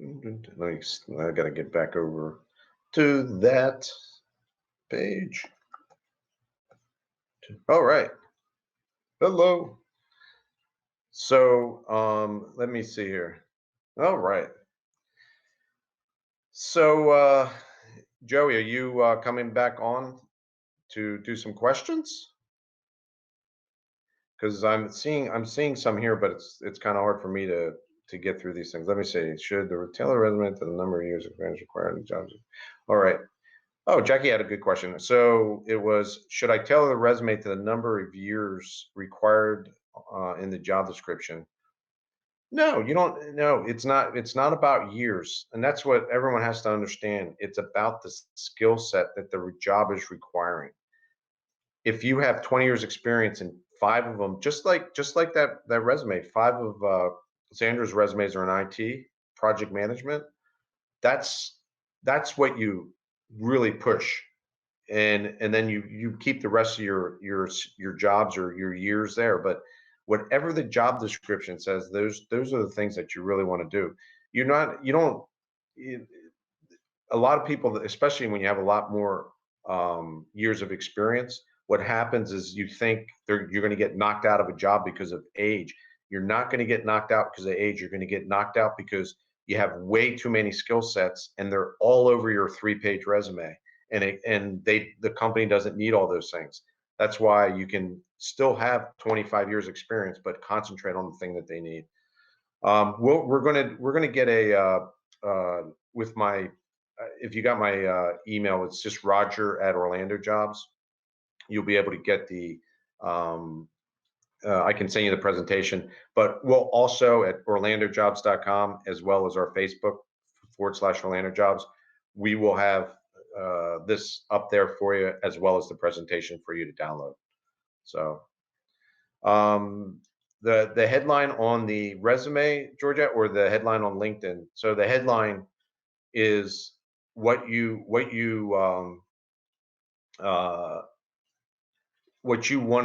I got to get back over to that page. All right. Hello. So let me see here. All right. So Joey, are you coming back on to do some questions? Because I'm seeing some here, but it's kind of hard for me to get through these things. Let me see. Should the tailor resume to the number of years of experience required in jobs? All right. Oh, Jackie had a good question. So it was, should I tailor the resume to the number of years required in the job description? No, you don't. No, it's not. It's not about years, and that's what everyone has to understand. It's about the skill set that the job is requiring. If you have 20 years experience and five of them, just like that resume, five of Sandra's resumes are in IT, project management. That's what you really push, and then you keep the rest of your jobs or your years there. But whatever the job description says, those are the things that you really want to do. You don't. A lot of people, especially when you have a lot more years of experience, what happens is you think you're going to get knocked out of a job because of age. You're not going to get knocked out because of age. You're going to get knocked out because you have way too many skill sets and they're all over your 3-page resume. And the company doesn't need all those things. That's why you can still have 25 years experience, but concentrate on the thing that they need. We're gonna get with my if you got my email, it's just Roger at Orlando Jobs. You'll be able to get the I can send you the presentation, but we'll also at orlandojobs.com as well as our Facebook /Orlando Jobs. We will have this up there for you as well as the presentation for you to download. So the headline on the resume, Georgia, or the headline on LinkedIn. So the headline is what you want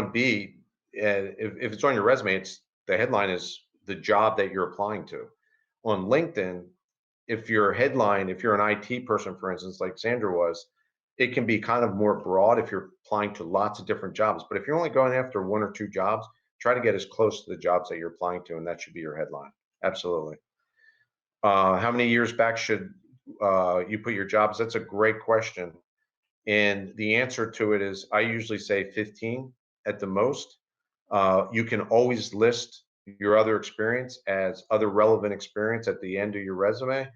to be. If it's on your resume, it's the headline is the job that you're applying to. On LinkedIn, if you're an IT person, for instance, like Sandra was, it can be kind of more broad if you're applying to lots of different jobs. But if you're only going after one or two jobs, try to get as close to the jobs that you're applying to, and that should be your headline. Absolutely. How many years back should you put your jobs? That's a great question. And the answer to it is I usually say 15 at the most. You can always list your other experience as other relevant experience at the end of your resume,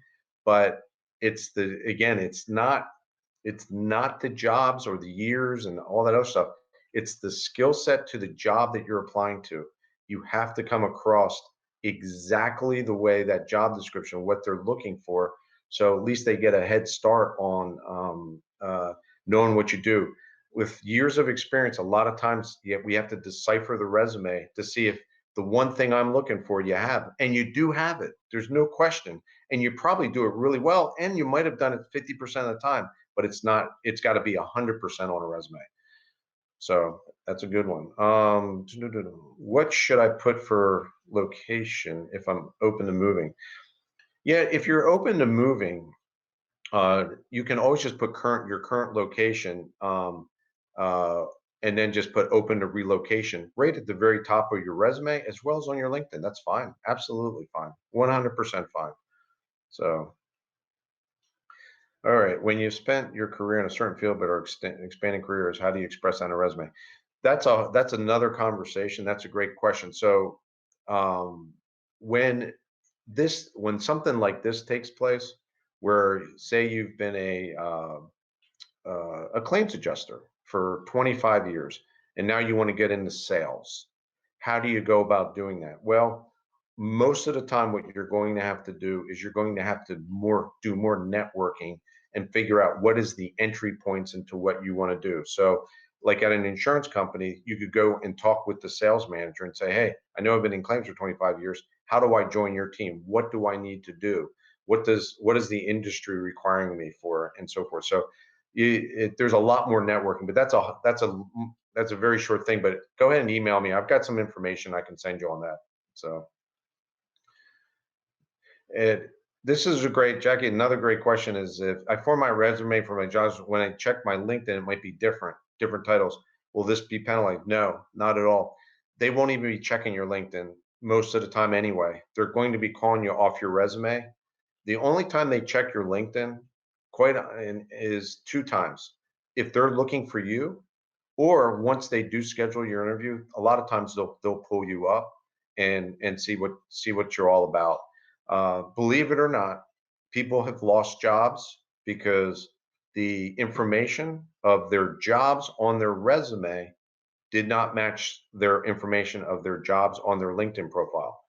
but it's not the jobs or the years and all that other stuff. It's the skill set to the job that you're applying to. You have to come across exactly the way that job description, what they're looking for. So at least they get a head start on knowing what you do. With years of experience, a lot of times we have to decipher the resume to see if the one thing I'm looking for you have, and you do have it. There's no question, and you probably do it really well, and you might have done it 50% of the time, but it's not. It's got to be 100% on a resume. So that's a good one. What should I put for location if I'm open to moving? Yeah, if you're open to moving, you can always just put your current location, and then just put open to relocation right at the very top of your resume as well as on your LinkedIn. That's fine. Absolutely fine. 100% fine. So, all right. When you've spent your career in a certain field but are expanding careers, how do you express that on a resume? That's another conversation. That's a great question. So, when something like this takes place, where say you've been a claims adjuster for 25 years and now you want to get into sales, how do you go about doing that? Well, most of the time what you're going to have to do is you're going to have to do more networking and figure out what is the entry points into what you want to do. So like at an insurance company, you could go and talk with the sales manager and say, hey, I know I've been in claims for 25 years. How do I join your team? What do I need to do? What is the industry requiring me for, and so forth. So there's a lot more networking, but that's a very short thing. But go ahead and email me. I've got some information I can send you on that. So this is a great, Jackie. Another great question is, if I form my resume for my jobs, when I check my LinkedIn, it might be different titles. Will this be penalized? No, not at all. They won't even be checking your LinkedIn most of the time anyway. They're going to be calling you off your resume. The only time they check your LinkedIn is 2 times. If they're looking for you, or once they do schedule your interview, a lot of times they'll pull you up and see what you're all about. Believe it or not, people have lost jobs because the information of their jobs on their resume did not match their information of their jobs on their LinkedIn profile.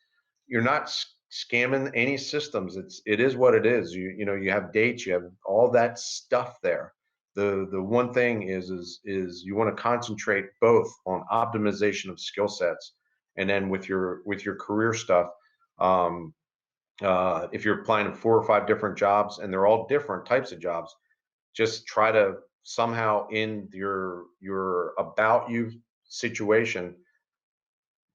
You're not scamming any systems. It is what it is. You have dates, you have all that stuff there. The one thing is you want to concentrate both on optimization of skill sets, and then with your career stuff. If you're applying to 4 or 5 different jobs and they're all different types of jobs, just try to somehow in your about you situation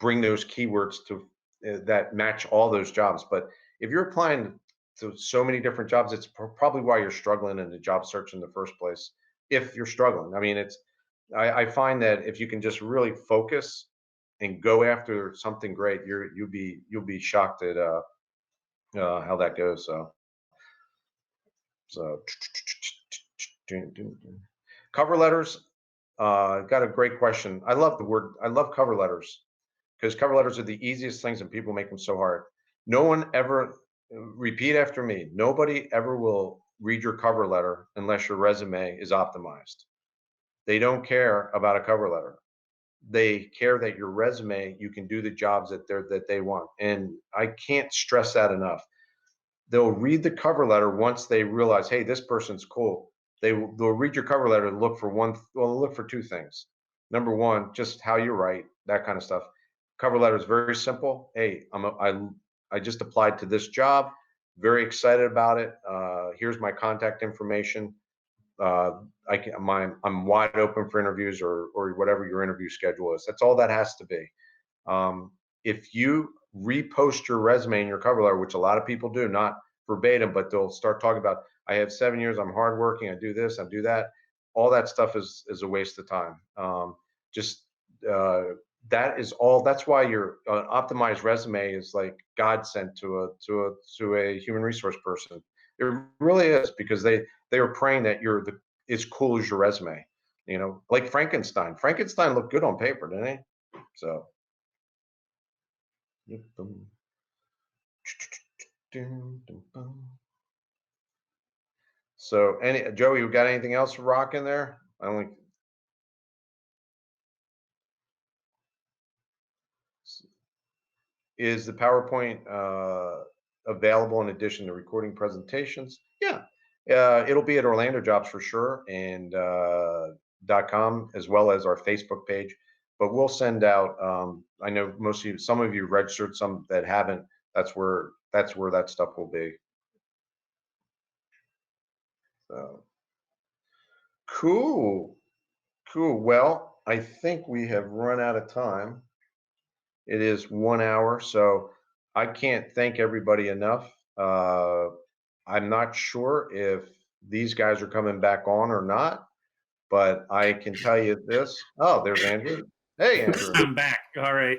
bring those keywords to that match all those jobs. But if you're applying to so many different jobs, it's probably why you're struggling in the job search in the first place. If you're struggling, I mean, I find that if you can just really focus and go after something great, you'll be shocked at how that goes. So cover letters. Got a great question. I love cover letters, because cover letters are the easiest things and people make them so hard. No one ever, repeat after me, nobody ever will read your cover letter unless your resume is optimized. They don't care about a cover letter. They care that your resume, you can do the jobs that they want. And I can't stress that enough. They'll read the cover letter once they realize, hey, this person's cool. They'll read your cover letter and look for 2 things. Number one, just how you write, that kind of stuff. Cover letter is very simple. Hey, I just applied to this job. Very excited about it. Here's my contact information. I'm wide open for interviews, or whatever your interview schedule is. That's all that has to be. If you repost your resume and your cover letter, which a lot of people do, not verbatim, but they'll start talking about, I have 7 years, I'm hardworking, I do this, I do that. All that stuff is a waste of time. That is all. That's why your optimized resume is like God sent to a human resource person. It really is, because they are praying that you're as cool as your resume. Like Frankenstein. Frankenstein looked good on paper, didn't he? So. So, Joey, you got anything else to rock in there? Is the PowerPoint available in addition to recording presentations? Yeah, it'll be at Orlando Jobs for sure, and .com, as well as our Facebook page. But we'll send out. I know some of you registered, some that haven't. That's where that stuff will be. So cool. Well, I think we have run out of time. It is 1 hour, so I can't thank everybody enough. I'm not sure if these guys are coming back on or not, but I can tell you this. Oh, there's Andrew. Hey, Andrew. I'm back. All right.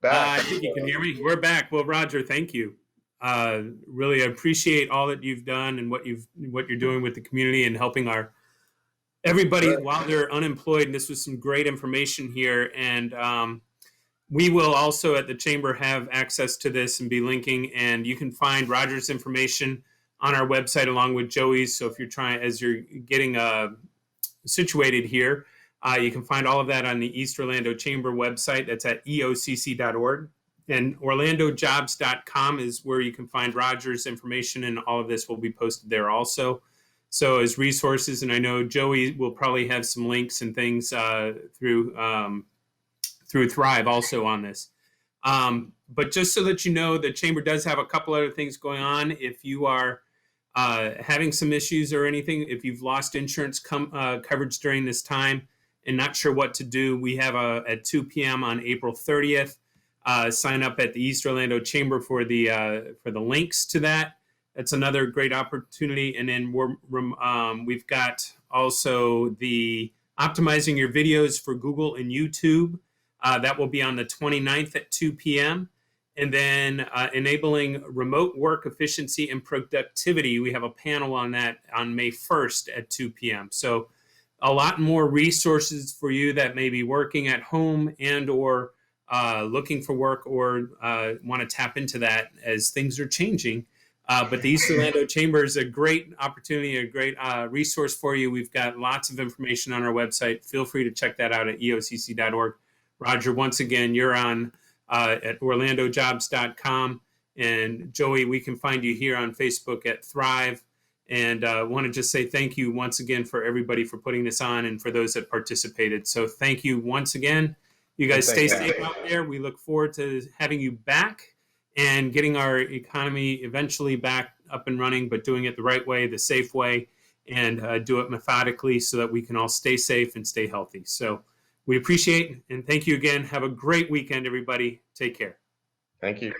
Back. I think you can hear me. We're back. Well, Roger, thank you. Really appreciate all that you've done and what you're doing with the community and helping everybody while they're unemployed. And this was some great information here. And we will also at the Chamber have access to this and be linking. And you can find Roger's information on our website along with Joey's. So if as you're getting situated here, you can find all of that on the East Orlando Chamber website. That's at eocc.org. And orlandojobs.com is where you can find Roger's information, and all of this will be posted there also. So as resources, and I know Joey will probably have some links and things through Thrive also on this. But just so that you know, the Chamber does have a couple other things going on. If you are having some issues or anything, if you've lost insurance coverage during this time and not sure what to do, we have at 2 p.m. on April 30th. Sign up at the East Orlando Chamber for the links to that. That's another great opportunity. And then we've got also the optimizing your videos for Google and YouTube. That will be on the 29th at 2 p.m. And then enabling remote work efficiency and productivity. We have a panel on that on May 1st at 2 p.m. So a lot more resources for you that may be working at home and or looking for work or want to tap into that as things are changing. But the East Orlando Chamber is a great opportunity, a great resource for you. We've got lots of information on our website. Feel free to check that out at eocc.org. Roger, once again, you're on at orlandojobs.com. And Joey, we can find you here on Facebook at Thrive. And want to just say thank you once again for everybody for putting this on and for those that participated. So thank you once again. You guys stay safe out there. We look forward to having you back and getting our economy eventually back up and running, but doing it the right way, the safe way, and do it methodically so that we can all stay safe and stay healthy. So we appreciate and thank you again. Have a great weekend, everybody. Take care. Thank you.